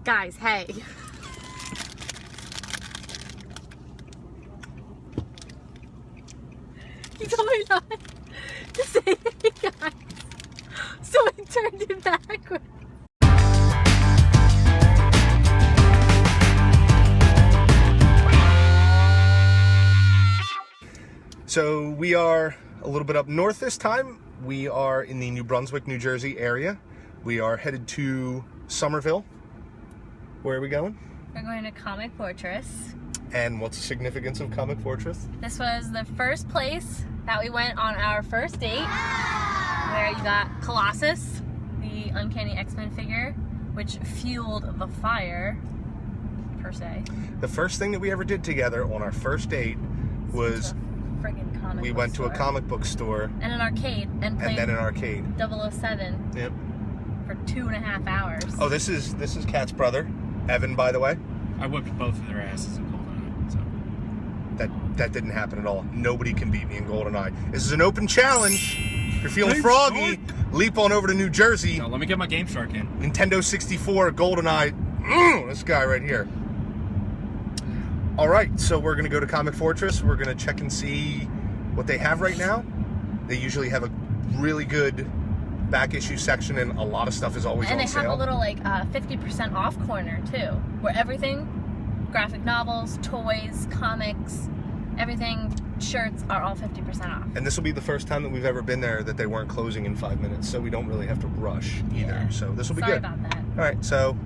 Guys, hey. You told me not to say hey, guys. So I turned it backwards. So we are a little bit up north this time. We are in the New Brunswick, New Jersey area. We are headed to Somerville. Where are we going? We're going to Comic Fortress. And what's the significance of Comic Fortress? This was the first place that we went on our first date, where you got Colossus, the Uncanny X-Men figure, which fueled the fire, per se. The first thing that we ever did together on our first date was friggin' comic we book went store. to a comic book store. And an arcade. And played then an arcade. 007. Yep. For 2.5 hours. Oh, this is Kat's brother, Evan, by the way. I whipped both of their asses in GoldenEye, so. That didn't happen at all. Nobody can beat me in GoldenEye. This is an open challenge. If you're feeling Game froggy, Shark. leap on over to New Jersey. Now, let me get my Game Shark in. Nintendo 64, GoldenEye. This guy right here. All right, so we're going to go to Comic Fortress. We're going to check and see what they have right now. They usually have a really good back issue section, and a lot of stuff is always on sale. And they have a little, like, 50% off corner, too, where everything, graphic novels, toys, comics, everything, shirts are all 50% off. And this will be the first time that we've ever been there that they weren't closing in 5 minutes, so we don't really have to rush either. Yeah. So this will be Sorry good. about that. All right, so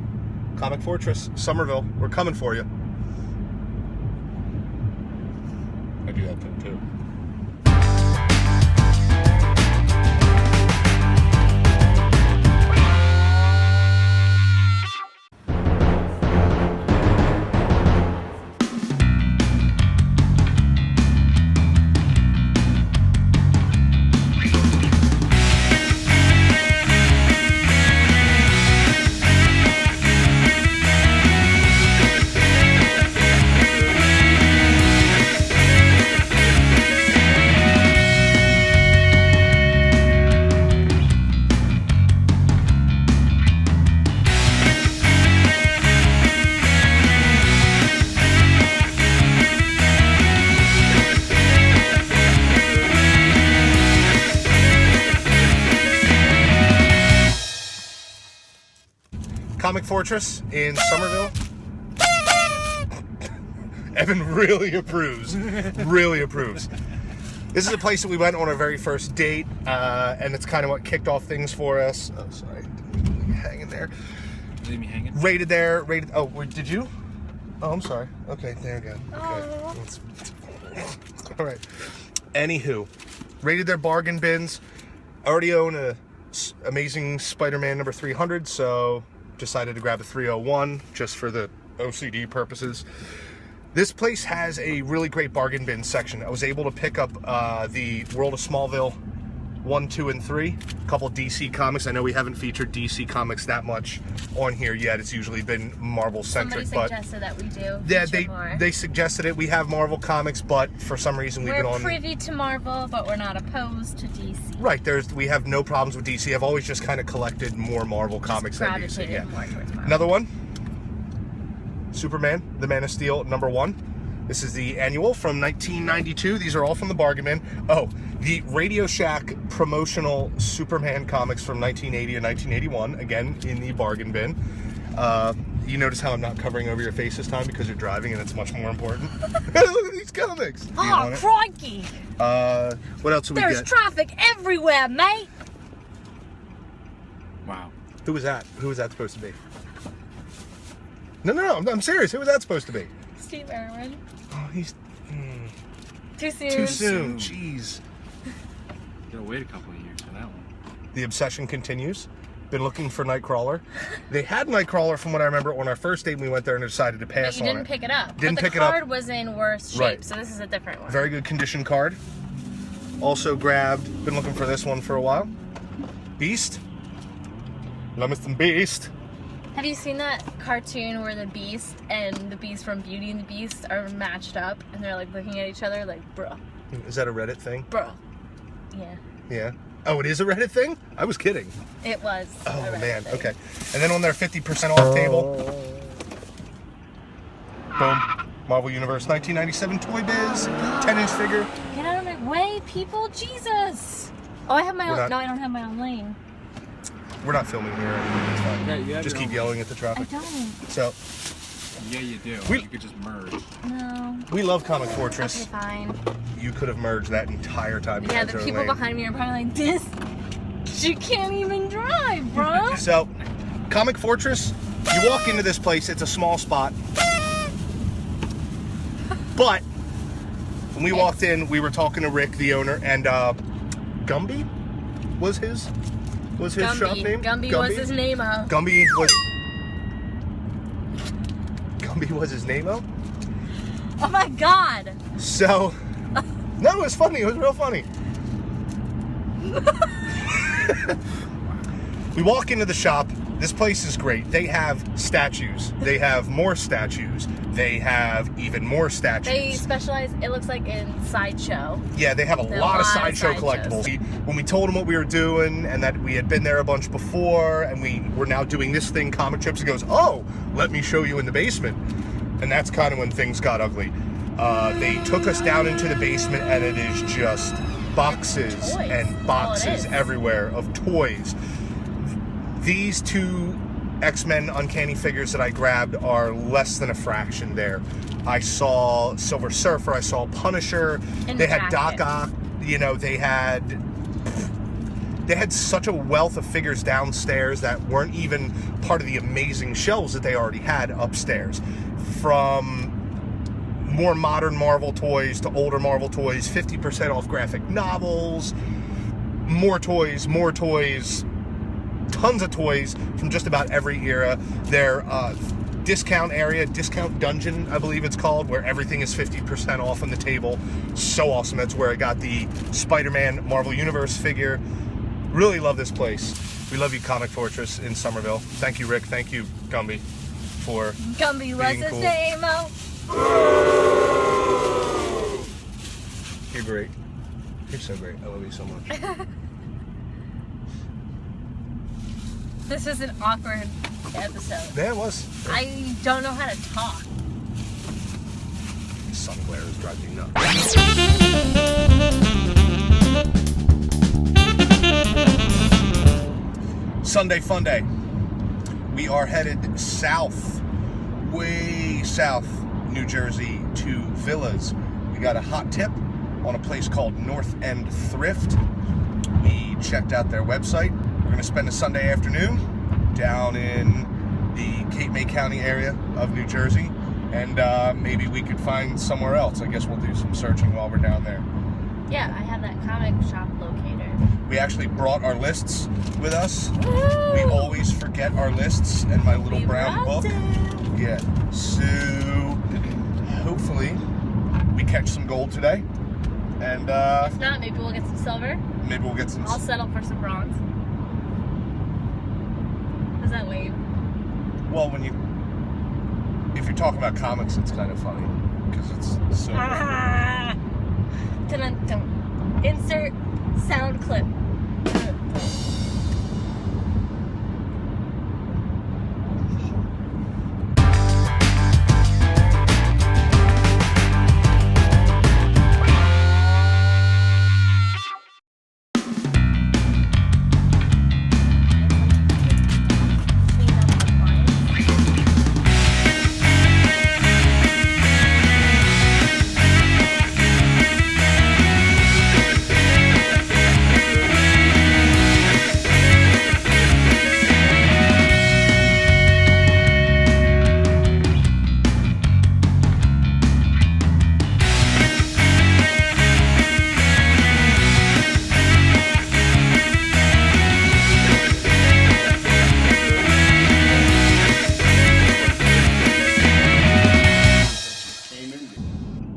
Comic Fortress, Somerville, we're coming for you. I do that thing too. Comic Fortress in Somerville. Evan really approves. Really approves. This is a place that we went on our very first date, and it's kind of what kicked off things for us. Oh, sorry. Didn't leave me hanging there. Leave me hanging? Rated there. Rated. Oh, wait, did you? Oh, I'm sorry. Okay, there you go. Okay. All right. Anywho, rated their bargain bins. I already own a Amazing Spider-Man number 300, so decided to grab a 301 just for the OCD purposes. This place has a really great bargain bin section. I was able to pick up the World of Smallville 1, 2, and 3. A couple DC comics. I know we haven't featured DC comics that much on here yet. It's usually been Marvel-centric. Somebody suggested that we do. Yeah, they suggested it. We have Marvel comics, but for some reason we're privy to Marvel, but we're not opposed to DC. Right, we have no problems with DC. I've always just kind of collected more Marvel comics than DC. Yeah. More towards Marvel. Another one, Superman, the Man of Steel, number 1. This is the annual from 1992. These are all from the bargain bin. Oh, the Radio Shack promotional Superman comics from 1980 and 1981, again, in the bargain bin. You notice how I'm not covering over your face this time because you're driving and it's much more important? Look at these comics. Oh, crikey. What else do we get? There's traffic everywhere, mate. Wow. Who was that? Who was that supposed to be? No, I'm serious. Who was that supposed to be? Steve Irwin. Oh, he's... Too soon. Too soon. Jeez. Gotta wait a couple of years for that one. The obsession continues. Been looking for Nightcrawler. They had Nightcrawler from what I remember on our first date when we went there and decided to pass on it. But you didn't pick it up. Didn't pick it up. up. The card was in worse shape, Right. so this is a different one. Very good condition card. Also grabbed, been looking for this one for a while. Beast. Love me some Beast. Have you seen that cartoon where the Beast and the Beast from Beauty and the Beast are matched up and they're like looking at each other like, bruh. Is that a Reddit thing? Bruh. Yeah. Yeah. Oh, it is a Reddit thing? I was kidding. It was. Oh, man. Okay. And then on their 50% off table, Boom. Marvel Universe 1997 Toy Biz. 10-inch figure. Get out of my way, people. Jesus. Oh, I have my own. Not, no, I don't have my own lane. We're not filming here. It's fine. Yeah, you have Just your keep own. yelling at the I traffic. don't. So, Yeah, you do. We- You could just merge. No. we love Comic Okay, Fortress. fine. You could have merged that entire time. Yeah, the people behind me are probably like, this. She can't even drive, bro. So, Comic Fortress, you walk into this place, it's a small spot. But, when we walked in, we were talking to Rick, the owner, and Gumby was his shop name? Gumby was his name-o. Gumby was his name-o? Oh my god. So, no, it was funny. It was real funny. We walk into the shop. This place is great. They have statues. They have more statues. They have even more statues. They specialize, it looks like, in sideshow. Yeah, they have a lot of sideshow sideshows. collectibles. When we told him what we were doing and that we had been there a bunch before and we were now doing this thing, comic trips, he goes, oh, let me show you in the basement. And that's kind of when things got ugly. They took us down into the basement and it is just boxes Toys. and boxes Oh, it is. everywhere of toys. These two X-Men Uncanny figures that I grabbed are less than a fraction there. I saw Silver Surfer, I saw Punisher, And they the had Doc jacket. Ock, you know, they had such a wealth of figures downstairs that weren't even part of the amazing shelves that they already had upstairs. From more modern Marvel toys to older Marvel toys, 50% off graphic novels, more toys, tons of toys from just about every era. Their discount area, discount dungeon, I believe it's called, where everything is 50% off on the table. So awesome. That's where I got the Spider-Man Marvel Universe figure. Really love this place. We love you, Comic Fortress in Somerville. Thank you, Rick. Thank you, Gumby, for Gumby was being his cool. name-o. You're great. You're so great. I love you so much. This is an awkward episode. Yeah, it was. I don't know how to talk. Sun glare is driving me nuts. Sunday Fun Day. We are headed south, way south, New Jersey to Villas. We got a hot tip on a place called North End Thrift. We checked out their website. We're going to spend a Sunday afternoon down in the Cape May County area of New Jersey, and maybe we could find somewhere else. I guess we'll do some searching while we're down there. Yeah, I have that comic shop locator. We actually brought our lists with us. Woo! We always forget our lists and my little We brown wrote book. it. Yeah, so hopefully we catch some gold today, and If not, maybe we'll get some silver. maybe we'll get some. I'll settle for some bronze. Does that wave? Well, if you're talking about comics, it's kind of funny because it's so. Ah! Dun-dun-dun. Insert sound clip.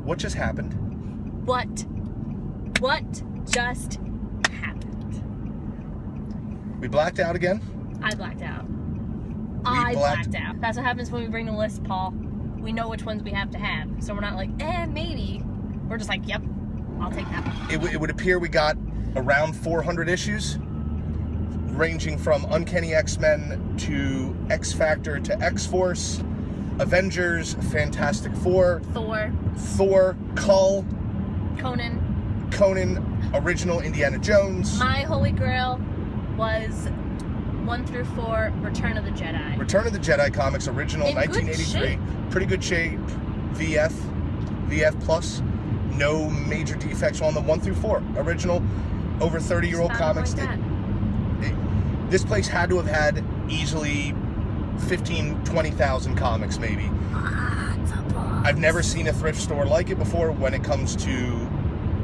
What just happened? What just happened? We blacked out again. I blacked out. I blacked out. That's what happens when we bring the list, Paul. We know which ones we have to have. So we're not like, maybe. We're just like, yep, I'll take that one. It would appear we got around 400 issues, ranging from Uncanny X-Men to X-Factor to X-Force Avengers, Fantastic Four, Thor, Cull, Conan, original Indiana Jones. My holy grail was 1 through 4, Return of the Jedi. Return of the Jedi comics, original, In good 1983. shape. Pretty good shape. VF plus. No major defects on the 1 through 4. Original, over 30-year-old comics. Like that. This place had to have had easily 15, 20,000 comics, maybe. I've never seen a thrift store like it before when it comes to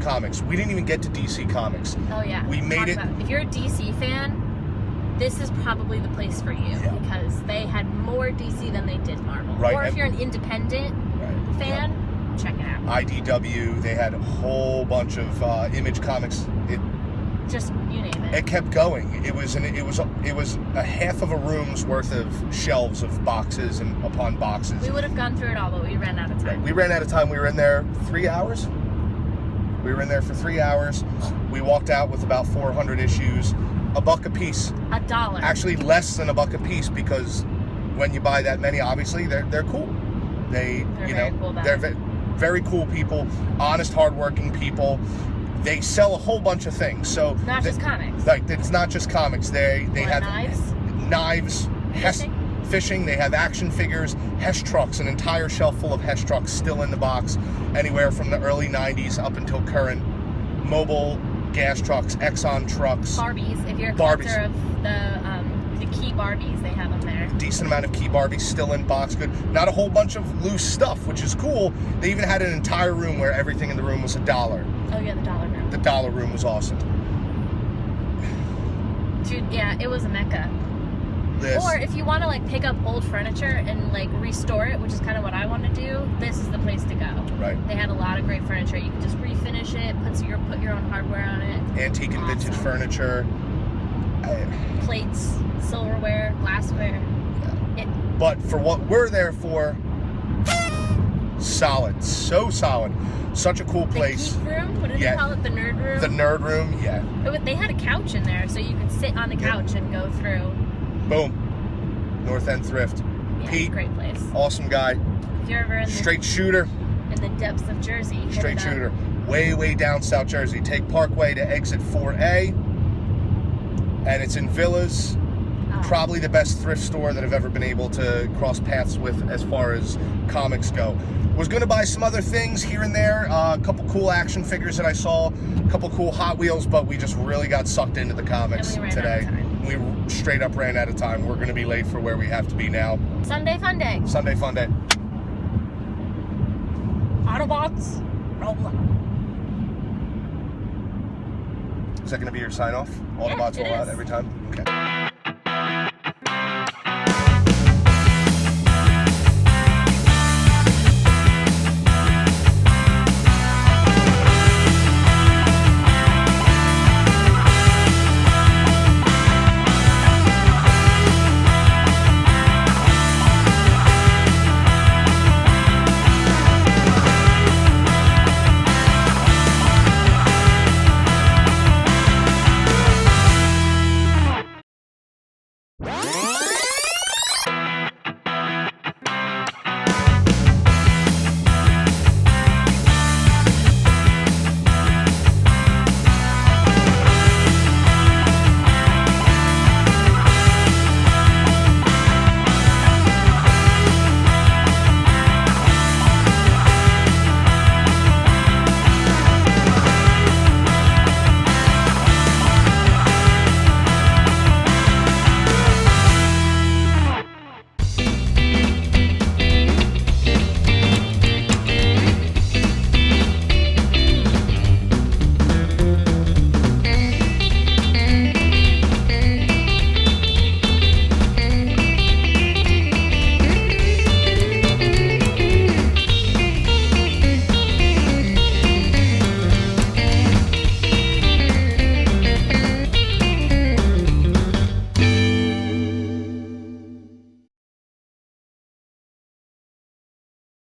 comics. We didn't even get to DC Comics. Oh yeah. We made it. If you're a DC fan, this is probably the place for you because they had more DC than they did Marvel. Right. Or if you're an independent fan, check it out. IDW, they had a whole bunch of Image Comics. Just you name it. It kept going. It was a half of a room's worth of shelves of boxes and upon boxes. We would have gone through it all, but we ran out of time. Right. We ran out of time. We were in there 3 hours. We were in there for 3 hours. We walked out with about 400 issues, $1 a piece. $1. Actually, less than $1 a piece because when you buy that many, obviously they're cool. They're very cool people, honest, hardworking people. They sell a whole bunch of things. So not just comics. Like it's not just comics. They have knives, fishing. They have action figures, Hess trucks, an entire shelf full of Hess trucks still in the box, anywhere from the early 90s up until current. Mobile gas trucks, Exxon trucks. Barbies, if you're a collector of the key Barbies, they have them there. Decent amount of key Barbies still in box. Good. Not a whole bunch of loose stuff, which is cool. They even had an entire room where everything in the room was $1. Oh yeah, the dollar room. The dollar room was awesome. Dude, yeah, it was a mecca. Or if you want to like pick up old furniture and like restore it, which is kind of what I want to do, this is the place to go. Right. They had a lot of great furniture. You can just refinish it, put your own hardware on it. Antique and vintage furniture. Plates, silverware, glassware. Yeah. But for what we're there for, solid. So solid. Such a cool place. The geek room? What did they call it? The nerd room? The nerd room, yeah. They had a couch in there, so you could sit on the couch and go through. Boom. North End Thrift. Yeah, Pete, great place. Awesome guy. If you're ever in straight shooter. In the depths of Jersey. Straight shooter. Way down South Jersey. Take Parkway to exit 4A. And it's in Villas. Probably the best thrift store that I've ever been able to cross paths with as far as comics go. Was going to buy some other things here and there. A couple cool action figures that I saw. A couple cool Hot Wheels, but we just really got sucked into the comics today. We straight up ran out of time. We're going to be late for where we have to be now. Sunday fun day. Sunday fun day. Autobots, roll out. Is that going to be your sign off? Autobots roll out every time? Okay.